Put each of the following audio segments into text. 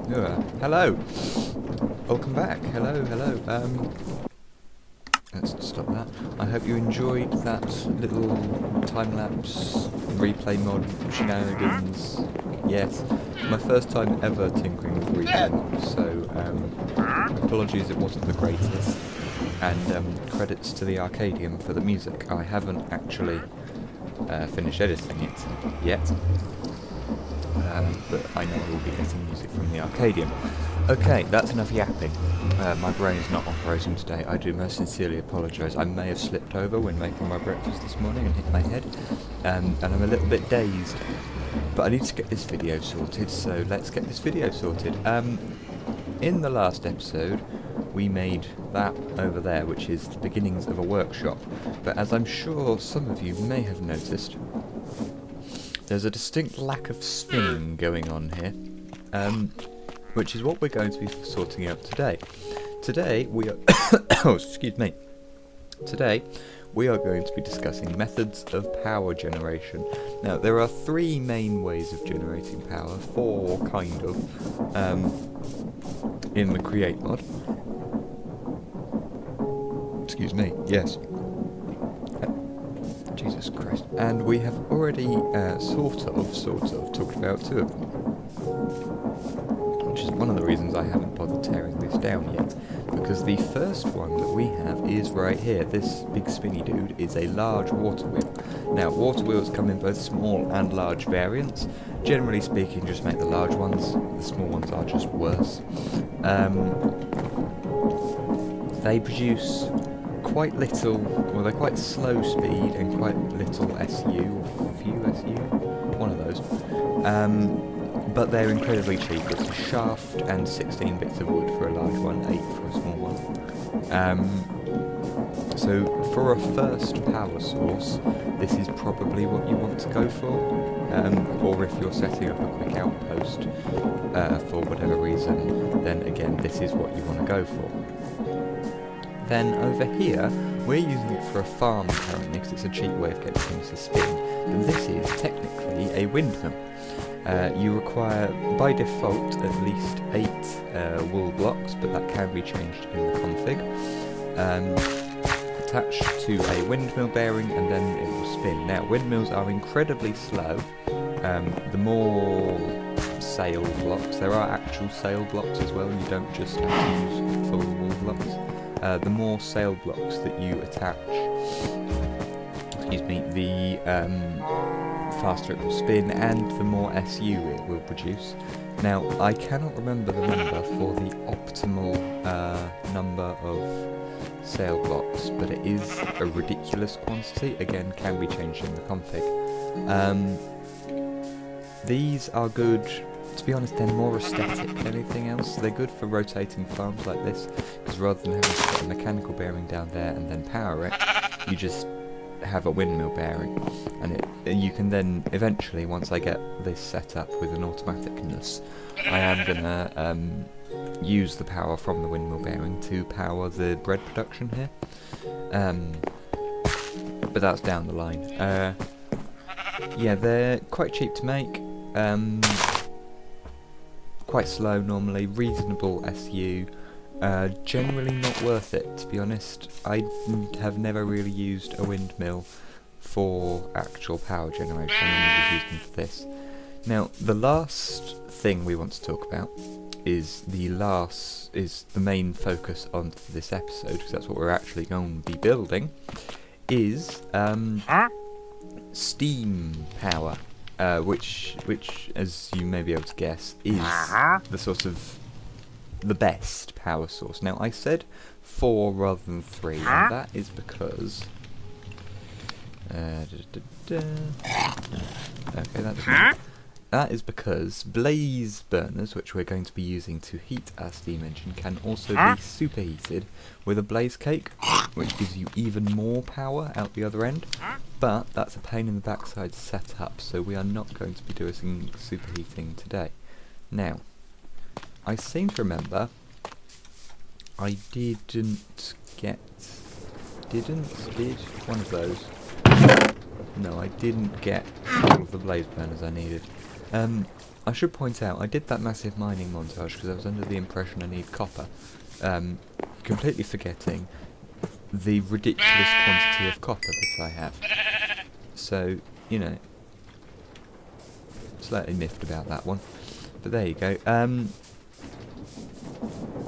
Hello. Welcome back. Hello. Let's stop that. I hope you enjoyed that little time-lapse replay mod shenanigans. Yes, my first time ever tinkering with replay mod, so apologies it wasn't the greatest. And credits to the Arcadium for the music. I haven't actually finished editing it yet. But I know I will be getting music from the Arcadium. Okay, that's enough yapping. My brain is not operating today. I do most sincerely apologise. I may have slipped over when making my breakfast this morning and hit my head, and I'm a little bit dazed. But I need to get this video sorted, so let's get this video sorted. In the last episode, we made that over there, which is the beginnings of a workshop. But as I'm sure some of you may have noticed, there's a distinct lack of spinning going on here, which is what we're going to be sorting out today. Today we are oh, excuse me. Today we are going to be discussing methods of power generation. Now there are three main ways of generating power, four kind of, in the create mod. Excuse me. Yes. Jesus Christ. And we have already sort of talked about two of them, which is one of the reasons I haven't bothered tearing this down yet, because the first one that we have is right here. This big spinny dude is a large water wheel. Now water wheels come in both small and large variants. Generally speaking, just make the large ones, the small ones are just worse. They produce quite little, well they're quite slow speed and quite little SU, or few SU, one of those. But they're incredibly cheap. It's a shaft and 16 bits of wood for a large one, 8 for a small one. So for a first power source, this is probably what you want to go for, or if you're setting up a quick outpost for whatever reason, then again this is what you want to go for. Then over here, we're using it for a farm currently because it's a cheap way of getting things to spin. But this is technically a windmill. You require, by default, at least 8 wool blocks, but that can be changed in the config. Attached to a windmill bearing, and then it will spin. Now, windmills are incredibly slow. The more sail blocks, there are actual sail blocks as well, you don't just have to use full wool blocks. The more sail blocks that you attach, excuse me, the faster it will spin and the more SU it will produce. Now, I cannot remember the number for the optimal number of sail blocks, but it is a ridiculous quantity. Again, can be changed in the config. These are good. To be honest, they're more aesthetic than anything else. They're good for rotating farms like this, because rather than having to put a mechanical bearing down there and then power it, you just have a windmill bearing, and you can then eventually, once I get this set up with an automaticness, I am gonna use the power from the windmill bearing to power the bread production here. But that's down the line. Yeah, they're quite cheap to make. Quite slow normally, reasonable SU, generally not worth it, to be honest. I have never really used a windmill for actual power generation, I only just used them for this. Now, the last thing we want to talk about is the main focus on for this episode, because that's what we're actually going to be building, is steam power. Which, as you may be able to guess, is the sort of the best power source. Now, I said 4 rather than 3, and that is because okay, that is because blaze burners, which we're going to be using to heat our steam engine, can also be superheated with a blaze cake, which gives you even more power out the other end. But that's a pain in the backside to set up, so we are not going to be doing superheating today. Now, I seem to remember I did one of those. No, I didn't get all of the blaze burners I needed. I should point out, I did that massive mining montage because I was under the impression I need copper, completely forgetting the ridiculous quantity of copper that I have. So, you know, slightly miffed about that one. But there you go.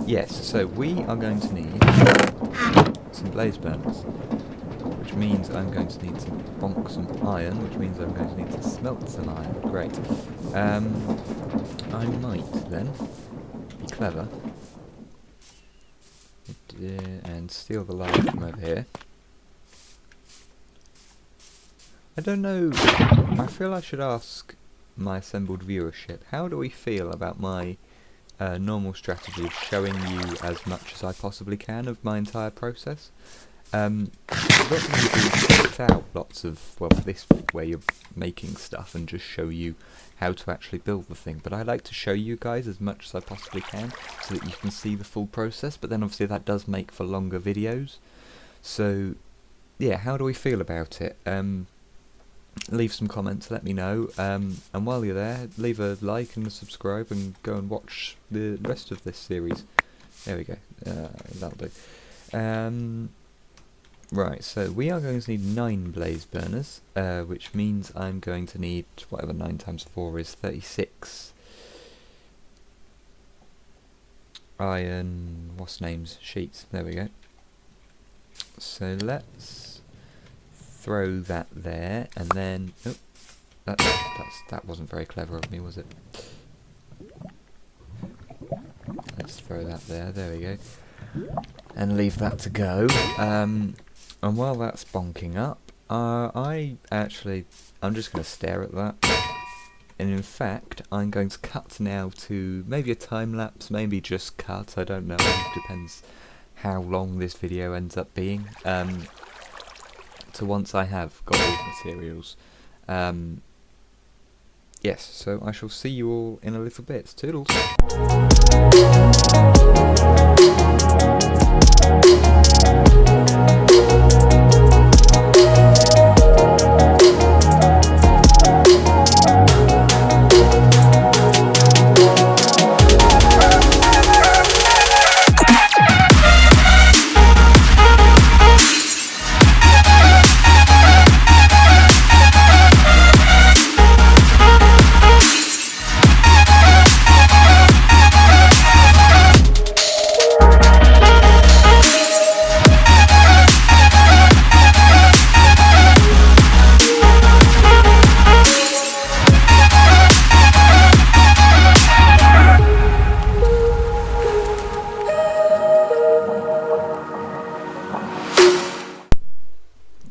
Yes, so we are going to need some blaze burners, which means I'm going to need to bonk some iron, which means I'm going to need to smelt some iron. Great. I might then be clever and steal the light from over here. I don't know, I feel I should ask my assembled viewership, how do we feel about my normal strategy of showing you as much as I possibly can of my entire process? Lots of people print out lots of, well, this week where you're making stuff and just show you how to actually build the thing, but I like to show you guys as much as I possibly can so that you can see the full process, but then obviously that does make for longer videos. So yeah, how do we feel about it? Leave some comments, let me know, and while you're there, leave a like and a subscribe and go and watch the rest of this series. There we go, that'll do. Right, so we are going to need 9 blaze burners, which means I'm going to need, whatever 9 times 4 is, 36 iron, what's names, sheets, there we go. So let's throw that there, and then, oh, that wasn't very clever of me, was it? Let's throw that there we go, and leave that to go. And while that's bonking up, I'm just going to stare at that, and in fact, I'm going to cut now to maybe a time lapse, maybe just cut, I don't know, it depends how long this video ends up being, to once I have got all the materials. Yes, so I shall see you all in a little bit. Toodles!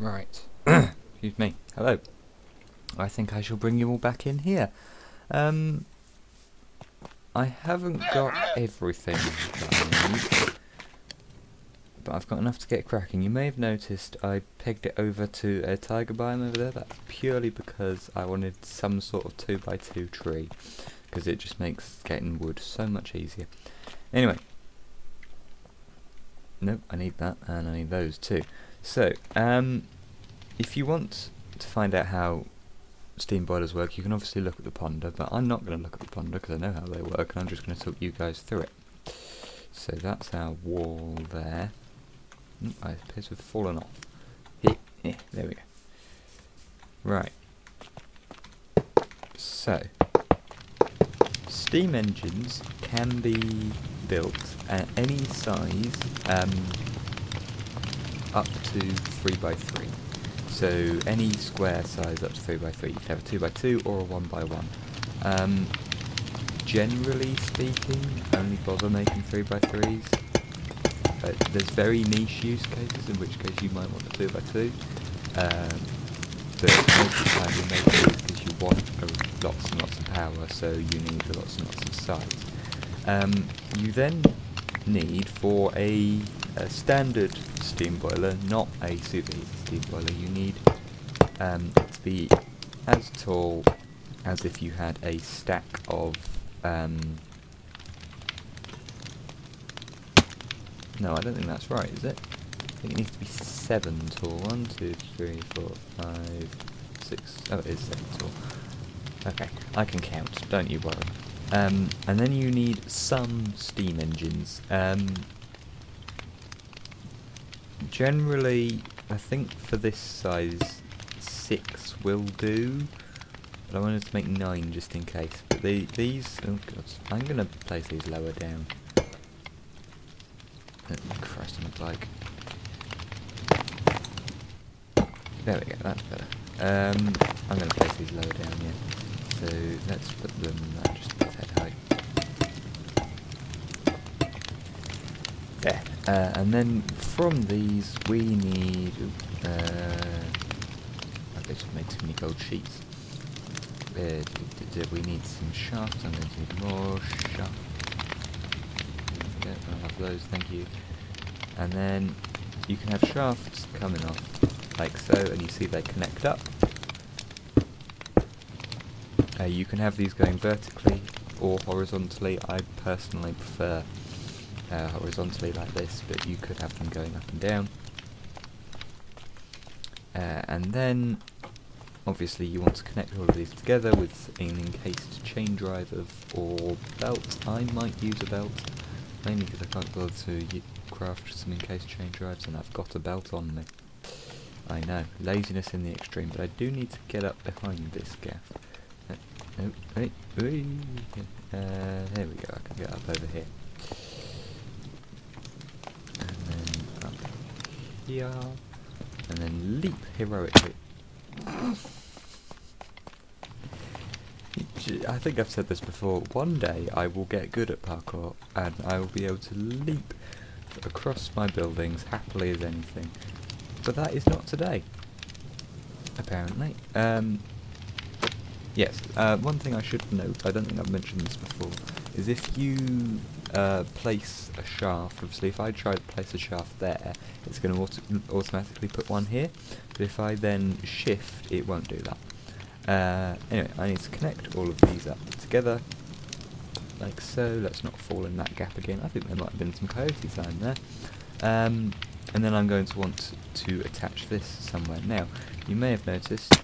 Right, excuse me, hello. I think I shall bring you all back in here. I haven't got everything that I need, but I've got enough to get cracking. You may have noticed I pegged it over to a tiger biome over there. That's purely because I wanted some sort of 2x2 tree, because it just makes getting wood so much easier. Anyway, nope, I need that, and I need those too. So, if you want to find out how steam boilers work, you can obviously look at the ponder, but I'm not going to look at the ponder because I know how they work, and I'm just going to talk you guys through it. So that's our wall there. It appears to have fallen off. Yeah, there we go. Right. So, steam engines can be built at any size, up to 3x3. So any square size up to 3x3. You can have a 2x2 or a 1x1. Generally speaking, only bother making 3x3s. But there's very niche use cases, in which case you might want a 2x2. But most of the time you make it because you want lots and lots of power, so you need lots and lots of size. You then need, for a standard steam boiler, not a super heated steam boiler, you need to be as tall as if you had a stack of no, I don't think that's right, is it? I think it needs to be 7 tall. 1, 2, 3, 4, 5, 6. Oh, it is 7 tall. Okay, I can count, don't you worry. And then you need some steam engines. Generally, I think for this size, 6 will do. But I wanted to make 9 just in case. But these, oh god, I'm going to place these lower down. Oh, Christ on a bike. There we go, that's better. I'm going to place these lower down, yeah. So let's put them just above head height. There. And then from these we need... I've just made too many gold sheets. We need some shafts. I'm going to need more shafts. I'll have those, thank you. And then you can have shafts coming off like so, and you see they connect up. You can have these going vertically or horizontally. I personally prefer horizontally like this, but you could have them going up and down. And then obviously you want to connect all of these together with an encased chain drive or belt. I might use a belt, mainly because I can't bother to craft some encased chain drives and I've got a belt on me. I know, laziness in the extreme, but I do need to get up behind this gaff. There we go, I can get up over here. And then up here, and then leap heroically. I think I've said this before, one day I will get good at parkour and I will be able to leap across my buildings happily as anything. But that is not today, apparently. Yes, one thing I should note, I don't think I've mentioned this before, is if you place a shaft, obviously if I try to place a shaft there, it's going to automatically put one here, but if I then shift, it won't do that. Anyway, I need to connect all of these up together, like so. Let's not fall in that gap again. I think there might have been some coyote time there. And then I'm going to want to attach this somewhere. Now, you may have noticed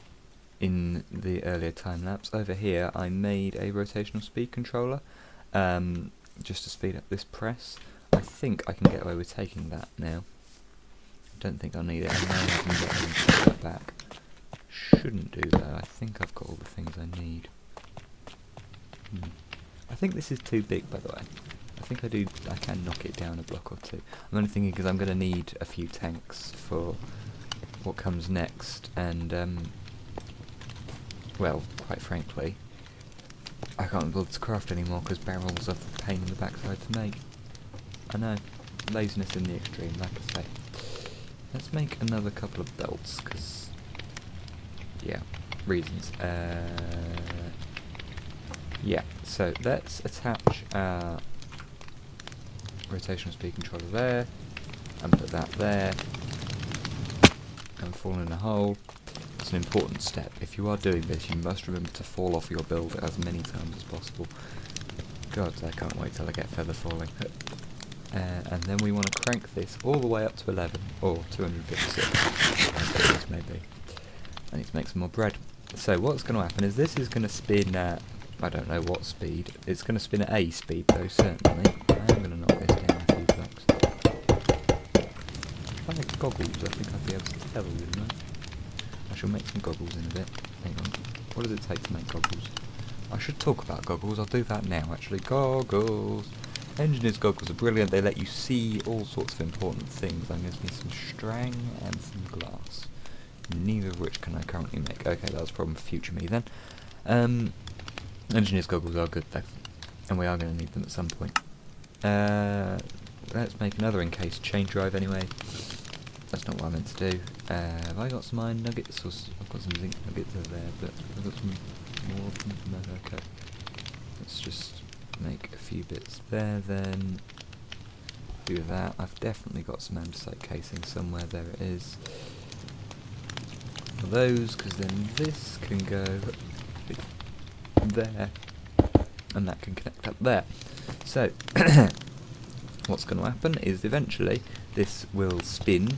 in the earlier time lapse over here I made a rotational speed controller just to speed up this press. I think I can get away with taking that now. I don't think I'll need it. I know I can get and take that back. Shouldn't do that. I think I've got all the things I need. I think this is too big, by the way. I think I can knock it down a block or two. I'm only thinking because I'm going to need a few tanks for what comes next, and well, quite frankly, I can't bother to craft anymore because barrels are a pain in the backside to make. I know, laziness in the extreme, like I say. Let's make another couple of belts, because, yeah, reasons. Yeah, so let's attach our rotational speed controller there, and put that there, and fall in a hole. It's an important step. If you are doing this, you must remember to fall off your build as many times as possible. God, I can't wait till I get feather falling. And then we want to crank this all the way up to 11, or 256, as this may be. I need to make some more bread. So what's going to happen is this is going to spin at, I don't know what speed. It's going to spin at A speed though, certainly. I am going to knock this down a few blocks. If I had goggles, I think I'd be able to tell, wouldn't I? I shall make some goggles in a bit. Hang on. What does it take to make goggles? I should talk about goggles. I'll do that now, actually. Goggles! Engineer's goggles are brilliant. They let you see all sorts of important things. I'm going to need some string and some glass. Neither of which can I currently make. Okay, that was a problem for future me then. Engineer's goggles are good though. And we are going to need them at some point. Let's make another encased chain drive anyway. That's not what I meant to do. Have I got some iron nuggets? Or I've got some zinc nuggets over there, but I've got some more of them. No, okay. Let's just make a few bits there then. Do that. I've definitely got some andesite casing somewhere. There it is. For those, because then this can go there, and that can connect up there. So, what's going to happen is eventually this will spin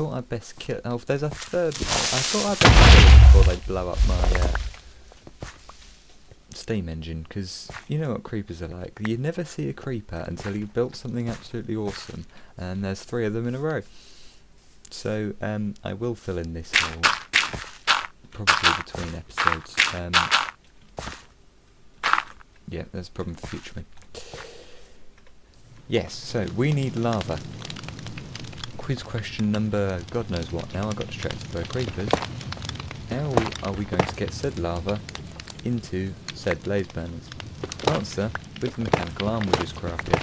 thought I'd best kill... Oh, there's a third one. I thought I'd best kill it before they blow up my steam engine, because you know what creepers are like. You never see a creeper until you've built something absolutely awesome, and there's 3 of them in a row. So, I will fill in this hole, probably between episodes. Yeah, there's a problem for future me. Yes, so we need lava. Quiz question number God knows what now. I got distracted by creepers. How are we going to get said lava into said blaze burners? Answer, with the mechanical arm we just crafted.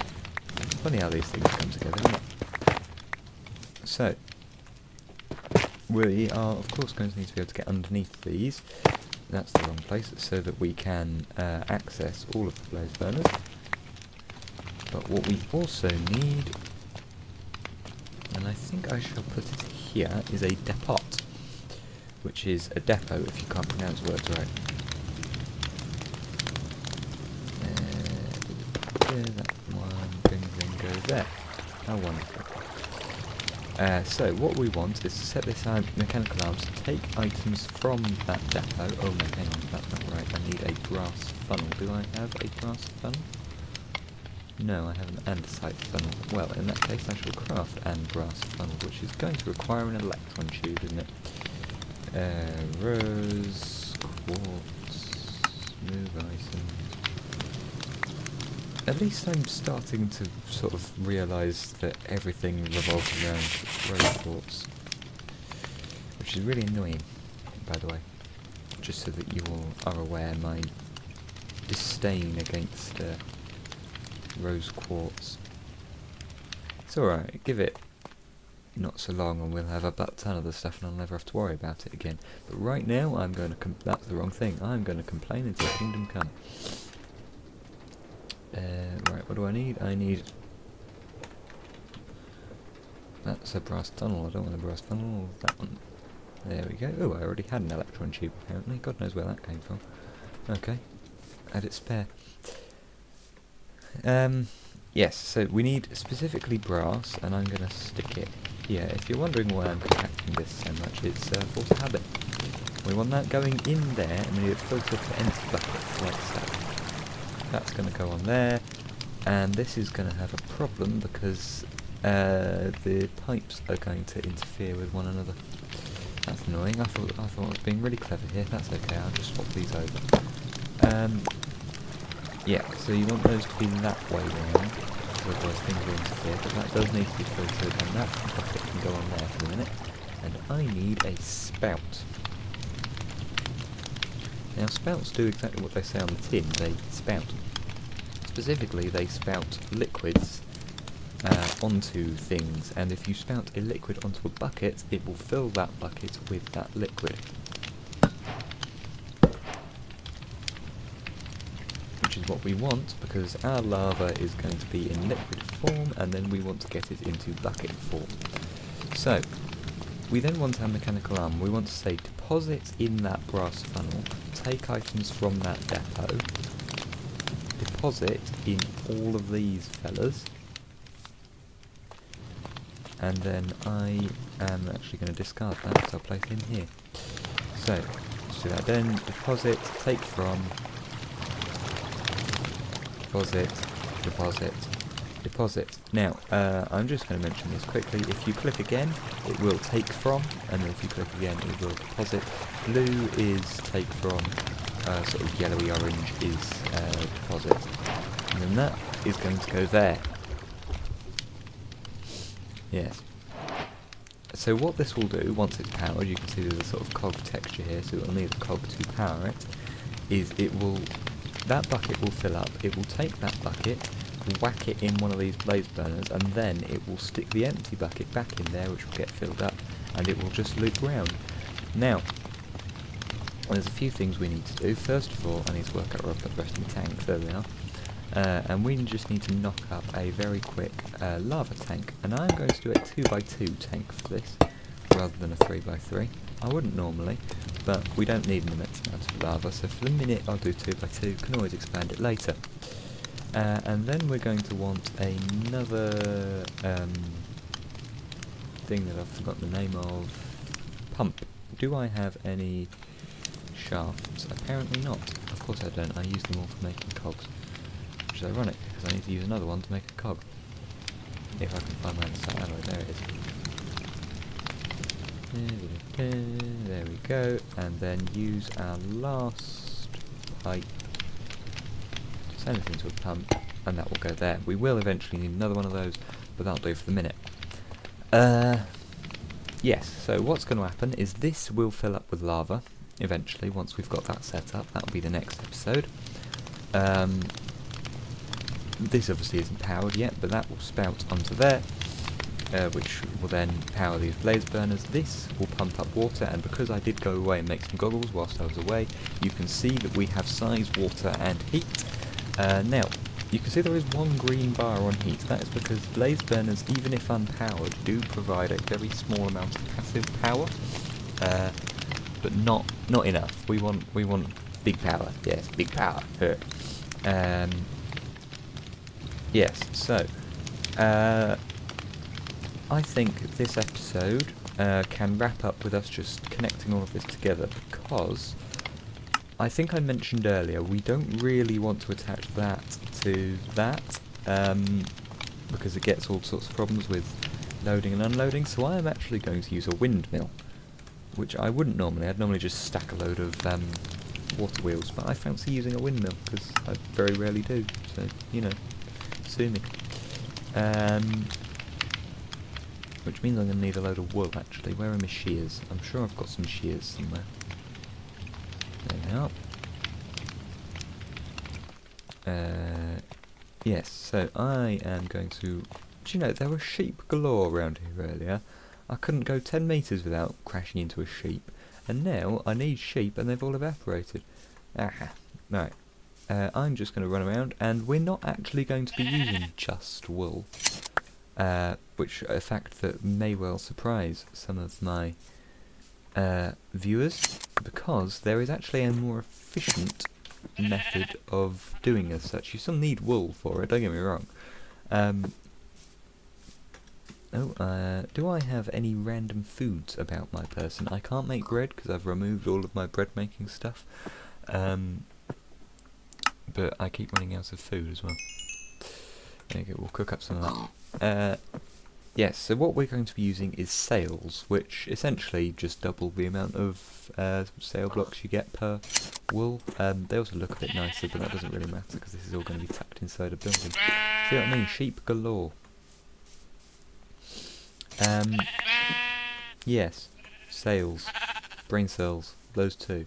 Funny how these things come together, isn't it? So, we are of course going to need to be able to get underneath these. That's the wrong place, so that we can access all of the blaze burners. But what we also need, and I think I shall put it here, is a depot, which is a depot if you can't pronounce words right. That one, go there. How wonderful. So what we want is to set this mechanical arms to take items from that depot. Oh no, hang on, that's not right. I need a brass funnel. Do I have a brass funnel? No, I have an andesite funnel. Well, in that case I shall craft an brass funnel, which is going to require an electron tube, isn't it? Rose, quartz, move items. At least I'm starting to sort of realise that everything revolves around rose quartz, which is really annoying, by the way. Just so that you all are aware, my disdain against rose quartz. It's alright, give it not so long and we'll have a butt-ton of the stuff and I'll never have to worry about it again. But right now I'm going to that's the wrong thing. I'm going to complain until kingdom come. Right, what do I need? I need... That's a brass tunnel. I don't want a brass funnel. That one. There we go. Oh, I already had an electron tube apparently. God knows where that came from. Okay. Had it spare. Yes, so we need specifically brass, and I'm going to stick it here. If you're wondering why I'm compacting this so much, it's force of habit. We want that going in there, and we need it filled with an empty bucket, like so. That's going to go on there, and this is going to have a problem because the pipes are going to interfere with one another. That's annoying. I thought I was being really clever here. That's okay. I'll just swap these over. Yeah, so you want those to be that way round, otherwise things will interfere, but that does need to be filtered, and that bucket can go on there for a minute. And I need a spout. Now spouts do exactly what they say on the tin, they spout. Specifically, they spout liquids onto things, and if you spout a liquid onto a bucket, it will fill that bucket with that liquid. Which is what we want, because our lava is going to be in liquid form, and then we want to get it into bucket form. So, we then want our mechanical arm. We want to say deposit in that brass funnel, take items from that depot, deposit in all of these fellas, and then I am actually going to discard that, so I'll place it in here. So, let's do that then. Deposit, take from, deposit, deposit, deposit. Now, I'm just going to mention this quickly. If you click again, it will take from, and then if you click again, it will deposit. Blue is take from, sort of yellowy orange is deposit. And then that is going to go there. Yes. So what this will do, once it's powered, you can see there's a sort of cog texture here, so it'll need a cog to power it, is it will, that bucket will fill up, it will take that bucket, whack it in one of these blaze burners, and then it will stick the empty bucket back in there, which will get filled up, and it will just loop round. Now, there's a few things we need to do. First of all, I need to work out where I've put the rest of my tanks, there they are. And we just need to knock up a very quick lava tank, and I'm going to do a 2x2 tank for this, rather than a 3x3. I wouldn't normally, but we don't need an immense amount of lava, so for the minute I'll do 2x2, can always expand it later. And then we're going to want another thing that I've forgotten the name of. Pump. Do I have any shafts? Apparently not. Of course I don't. I use them all for making cogs. Which is ironic, because I need to use another one to make a cog. If I can find my andesite alloy. There it is. There we go. And then use our last pipe to send it into a pump, and that will go there. We will eventually need another one of those, but that'll do for the minute. Yes, so what's going to happen is this will fill up with lava eventually. Once we've got that set up, that'll be the next episode. This obviously isn't powered yet, but that will spout onto there, which will then power these blaze burners. This will pump up water, and because I did go away and make some goggles whilst I was away, you can see that we have size, water and heat. Now, you can see there is one green bar on heat. That is because blaze burners, even if unpowered, do provide a very small amount of passive power, but not enough. We want big power. Yes, big power. Yes. So, I think this episode can wrap up with us just connecting all of this together, because I think I mentioned earlier we don't really want to attach that to that, because it gets all sorts of problems with loading and unloading, so I am actually going to use a windmill, which I wouldn't normally. I'd normally just stack a load of water wheels, but I fancy using a windmill because I very rarely do, so, you know, sue me. Which means I'm going to need a load of wool, actually. Where are my shears? I'm sure I've got some shears somewhere. There they are. Yes, so I am going to... Do you know, there were sheep galore around here earlier. I couldn't go 10 metres without crashing into a sheep. And now I need sheep and they've all evaporated. Aha. Right. I'm just going to run around, and we're not actually going to be using just wool. Which a fact that may well surprise some of my viewers, because there is actually a more efficient method of doing as such. You still need wool for it, don't get me wrong. Do I have any random foods about my person? I can't make bread because I've removed all of my bread making stuff, but I keep running out of food as well. There you go, we'll cook up some of that. Yes, so what we're going to be using is sails, which essentially just double the amount of sail blocks you get per wool. They also look a bit nicer, but that doesn't really matter because this is all going to be tucked inside a building. See what I mean? Sheep galore. Yes, sails, brain cells, those two.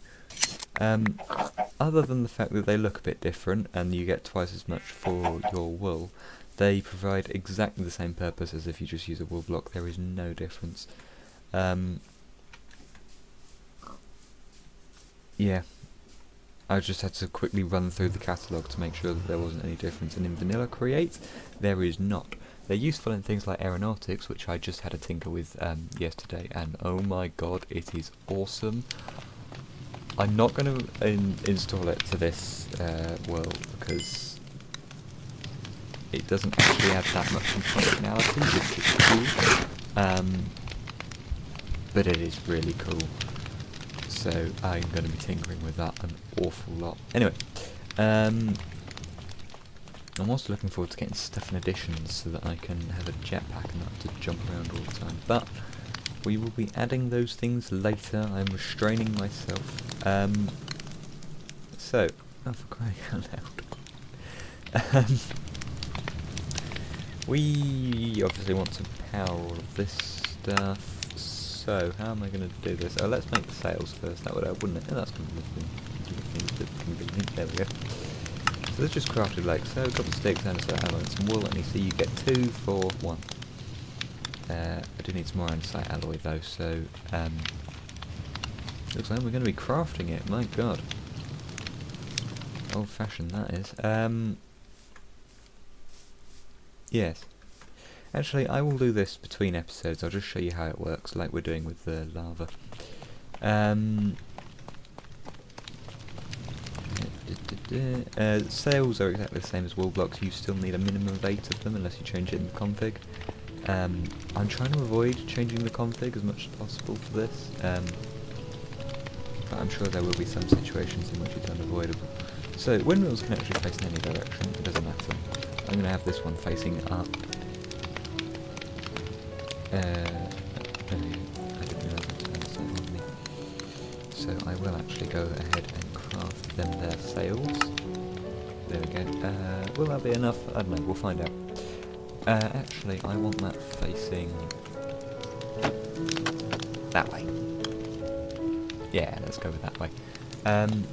Other than the fact that they look a bit different and you get twice as much for your wool, they provide exactly the same purpose as if you just use a wool block. There is no difference. Yeah, I just had to quickly run through the catalogue to make sure that there wasn't any difference. And in Vanilla Create, there is not. They're useful in things like aeronautics, which I just had a tinker with yesterday, and oh my god, it is awesome. I'm not going to install it to this world because it doesn't actually add that much functionality, which is cool. But it is really cool. So I'm going to be tinkering with that an awful lot. Anyway, I'm also looking forward to getting stuff in additions so that I can have a jetpack and not have to jump around all the time. But we will be adding those things later. I'm restraining myself. So, oh, for crying out loud. We obviously want to power all of this stuff. So, how am I going to do this? Oh, let's make the sails first. That would help, wouldn't it? Oh, that's convenient. There we go. So let's just crafted like so. A couple of sticks and some wool, and you see you get 2 for 1. I do need some more andesite alloy though, so looks like we're going to be crafting it. My god, old-fashioned that is. Yes, actually I will do this between episodes. I'll just show you how it works, like we're doing with the lava. Sails are exactly the same as wool blocks. You still need a minimum of 8 of them unless you change it in the config. I'm trying to avoid changing the config as much as possible for this, but I'm sure there will be some situations in which it's unavoidable. So windmills can actually face in any direction, it doesn't matter. I'm going to have this one facing up. I didn't realise I turned this on me. So I will actually go ahead and craft them their sails. There we go. Will that be enough? I don't know, we'll find out. Actually, I want that facing that way. Yeah, let's go with that way. And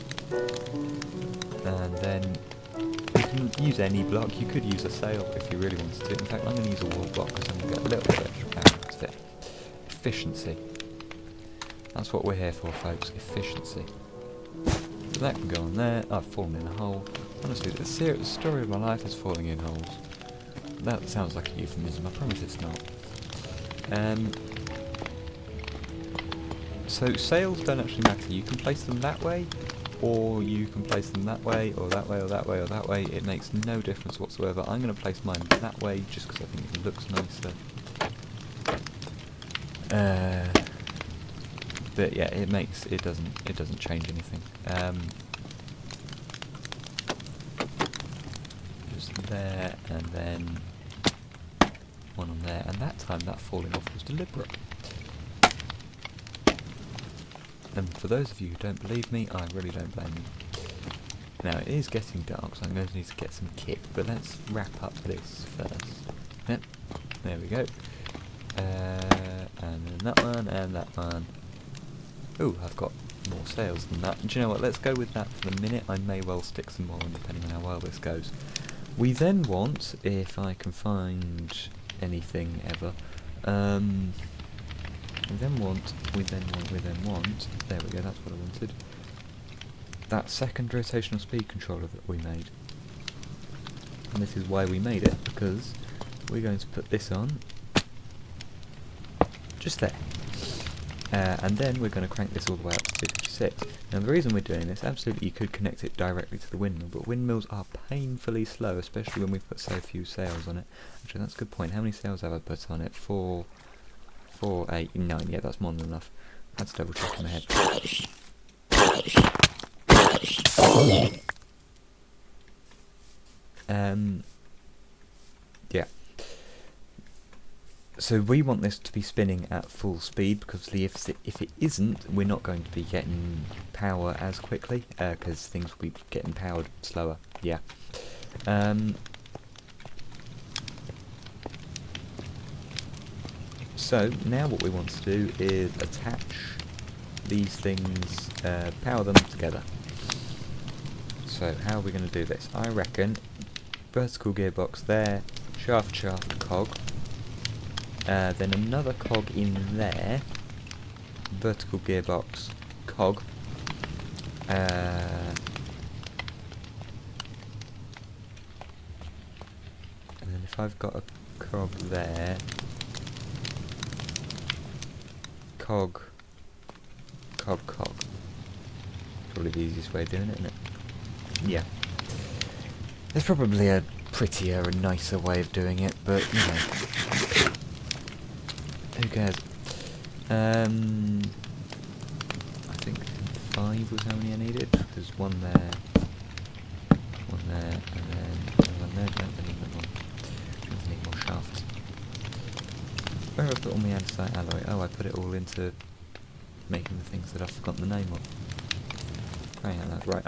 then you can use any block. You could use a sail if you really wanted to. In fact, I'm going to use a wall block because I'm going to get a little bit of extra power out of it. Efficiency. That's what we're here for, folks. Efficiency. So that can go on there. I've fallen in a hole. Honestly, the story of my life is falling in holes. That sounds like a euphemism. I promise it's not. So sails don't actually matter. You can place them that way, or you can place them that way, or that way, or that way, or that way. It makes no difference whatsoever. I'm going to place mine that way just because I think it looks nicer. But yeah, it doesn't change anything. Just there, and then one on there, and that time that falling off was deliberate. And for those of you who don't believe me, I really don't blame you. Now it is getting dark, so I'm going to need to get some kit, but let's wrap up this first. Yep, there we go. And then that one, and that one. Ooh, I've got more sails than that. Do you know what, let's go with that for the minute. I may well stick some more on depending on how well this goes. We then want, if I can find anything ever, we then want, there we go, that's what I wanted, that second rotational speed controller that we made. And this is why we made it, because we're going to put this on, just there. And then we're going to crank this all the way up to 256. Now the reason we're doing this, absolutely you could connect it directly to the windmill, but windmills are painfully slow, especially when we put so few sails on it. Actually, that's a good point. How many sails have I put on it? 4, 8, 9. Yeah, that's more than enough. Let's double check in my head. Yeah. So we want this to be spinning at full speed, because if it isn't, we're not going to be getting power as quickly, because things will be getting powered slower. Yeah. So now what we want to do is attach these things, power them together. So how are we going to do this? I reckon vertical gearbox there, shaft cog, then another cog in there, vertical gearbox cog, and then if I've got a cog there, cog. Probably the easiest way of doing it, isn't it? Yeah. There's probably a prettier and nicer way of doing it, but, you know, who cares? I think 5 was how many I needed. There's one there, and then one there. Don't need that one. I need more shafts. Where have I put all my andesite alloy? Oh, I put it all into making the things that I've forgotten the name of. Oh yeah, that's right.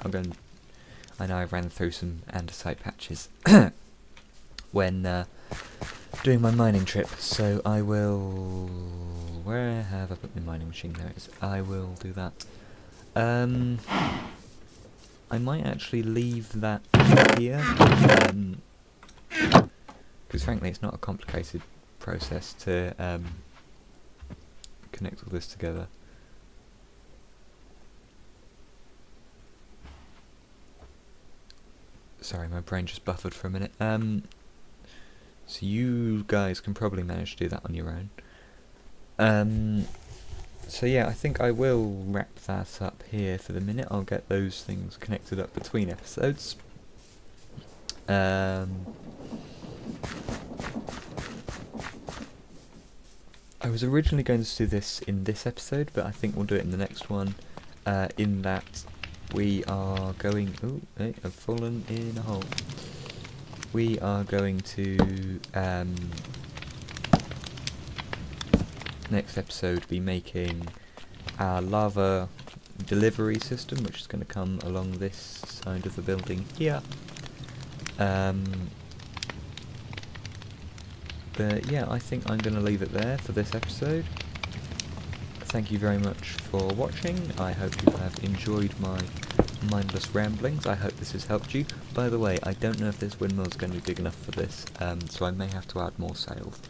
I know I ran through some andesite patches when doing my mining trip, so I will... Where have I put my mining machine? There it is. I will do that. I might actually leave that here, because frankly it's not a complicated process to connect all this together. Sorry, my brain just buffered for a minute. So you guys can probably manage to do that on your own. So yeah, I think I will wrap that up here for the minute. I'll get those things connected up between episodes. I was originally going to do this in this episode, but I think we'll do it in the next one, in that we are going... Ooh, hey, I've fallen in a hole. We are going to, next episode, be making our lava delivery system, which is going to come along this side of the building here. But yeah, I think I'm going to leave it there for this episode. Thank you very much for watching. I hope you have enjoyed my mindless ramblings. I hope this has helped you. By the way, I don't know if this windmill is going to be big enough for this, so I may have to add more sails.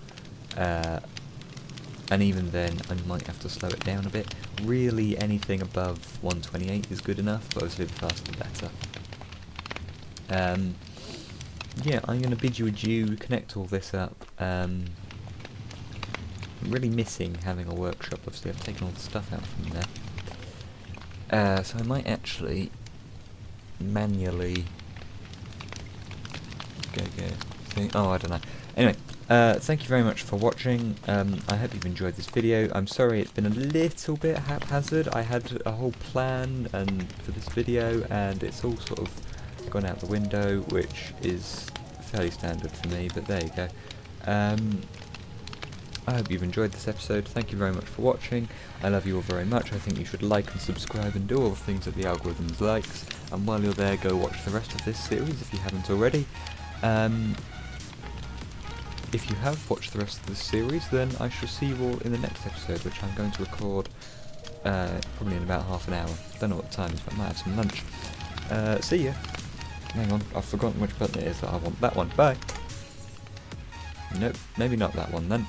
And even then, I might have to slow it down a bit. Really, anything above 128 is good enough, but obviously the faster the better. Yeah, I'm going to bid you adieu, connect all this up. I'm really missing having a workshop. Obviously, I've taken all the stuff out from there. So I might actually manually go thing. Oh, I don't know. Anyway, thank you very much for watching. I hope you've enjoyed this video. I'm sorry it's been a little bit haphazard. I had a whole plan for this video, and it's all sort of gone out the window, which is fairly standard for me, but there you go. I hope you've enjoyed this episode. Thank you very much for watching. I love you all very much. I think you should like and subscribe and do all the things that the algorithm likes. And while you're there, go watch the rest of this series if you haven't already. If you have watched the rest of this series, then I shall see you all in the next episode, which I'm going to record probably in about half an hour. Don't know what time it is, but I might have some lunch. See ya. Hang on, I've forgotten which button it is that I want. That one. Bye. Nope, maybe not that one then.